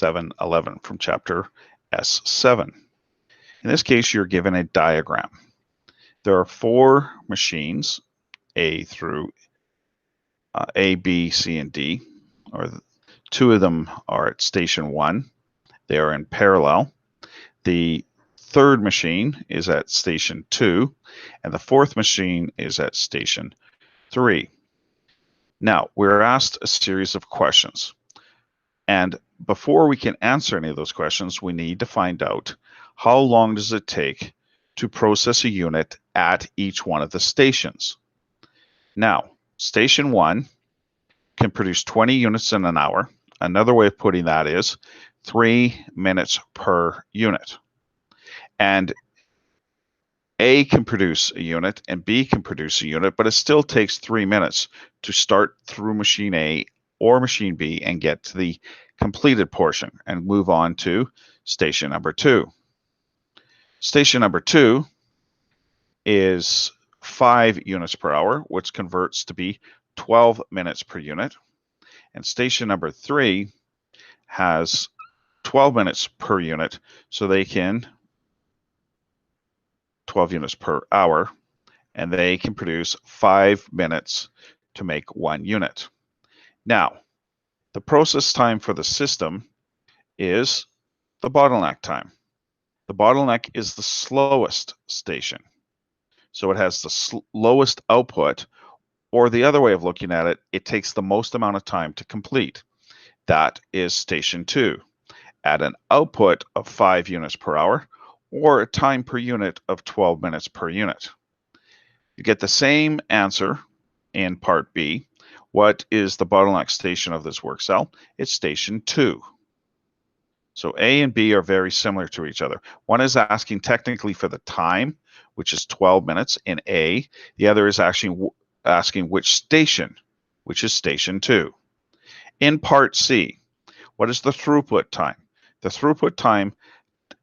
711 from chapter S7. In this case, you're given a diagram. There are 4 machines, A, B, C, and D, or 2 of them are at station 1. They are in parallel. The 3rd machine is at station 2, and the 4th machine is at station 3. Now, we're asked a series of questions. And before we can answer any of those questions, we need to find out how long does it take to process a unit at each one of the stations. Now, station 1 can produce 20 units in an hour. Another way of putting that is 3 minutes per unit. And A can produce a unit and B can produce a unit, but it still takes 3 minutes to start through machine A or machine B and get to the completed portion and move on to station number 2. Station number 2 is 5 units per hour, which converts to be 12 minutes per unit. And station number 3 has 12 minutes per unit, so they can 12 units per hour, and they can produce 5 minutes to make 1 unit. Now, the process time for the system is the bottleneck time. The bottleneck is the slowest station. So it has the lowest output, or the other way of looking at it, it takes the most amount of time to complete. That is station 2, at an output of 5 units per hour, or a time per unit of 12 minutes per unit. You get the same answer in part B. What is the bottleneck station of this work cell? It's station 2. So A and B are very similar to each other. One is asking technically for the time, which is 12 minutes in A. The other is actually asking which station, which is station 2. In part C, what is the throughput time? The throughput time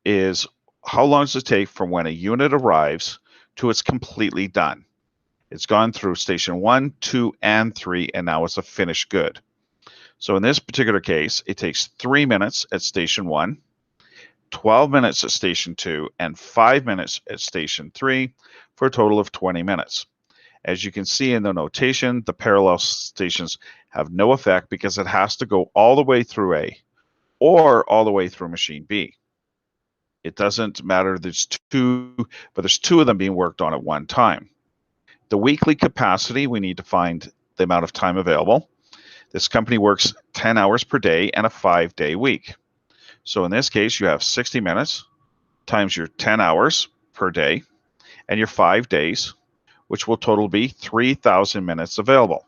is how long does it take from when a unit arrives to it's completely done. It's gone through station 1, 2, and 3, and now it's a finished good. So in this particular case, it takes 3 minutes at station 1, 12 minutes at station 2, and 5 minutes at station 3 for a total of 20 minutes. As you can see in the notation, the parallel stations have no effect because it has to go all the way through A or all the way through machine B. It doesn't matter, there's 2, but there's 2 of them being worked on at one time. The weekly capacity, we need to find the amount of time available. This company works 10 hours per day and a 5-day week. So in this case, you have 60 minutes times your 10 hours per day and your 5 days, which will total be 3,000 minutes available.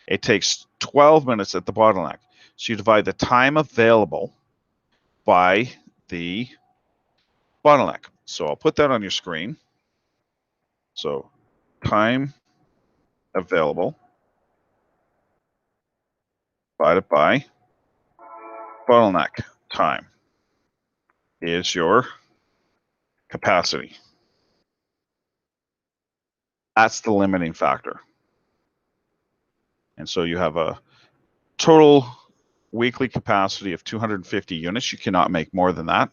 It takes 12 minutes at the bottleneck. So you divide the time available by the bottleneck. So I'll put that on your screen. So time available divided by bottleneck time is your capacity. That's the limiting factor. And so you have a total weekly capacity of 250 units. You cannot make more than that.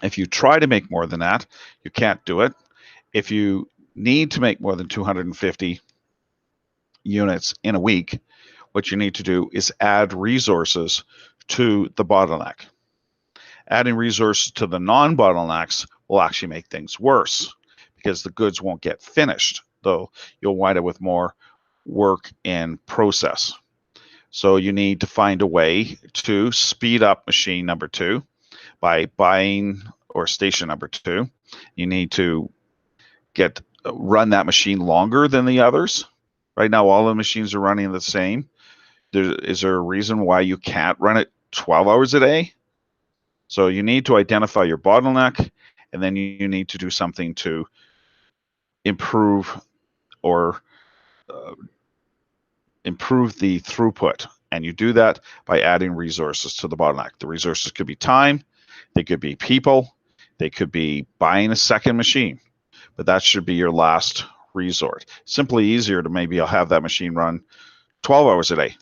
If you try to make more than that, you can't do it. If you need to make more than 250 units in a week, what you need to do is add resources to the bottleneck. Adding resources to the non-bottlenecks will actually make things worse because the goods won't get finished, though you'll wind up with more work in process. So you need to find a way to speed up machine number 2 by buying, or station number 2. You need to run that machine longer than the others. Right now, all the machines are running the same. Is there a reason why you can't run it 12 hours a day? So you need to identify your bottleneck, and then you need to do something to improve or improve the throughput. And you do that by adding resources to the bottleneck. The resources could be time, they could be people, they could be buying a second machine, but that should be your last resort. Simply easier to maybe I'll have that machine run 12 hours a day.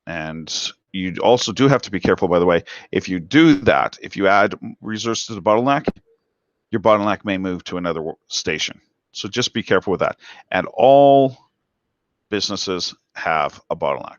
And you also do have to be careful, by the way, if you do that, if you add resources to the bottleneck, your bottleneck may move to another station. So just be careful with that. And all businesses have a bottleneck.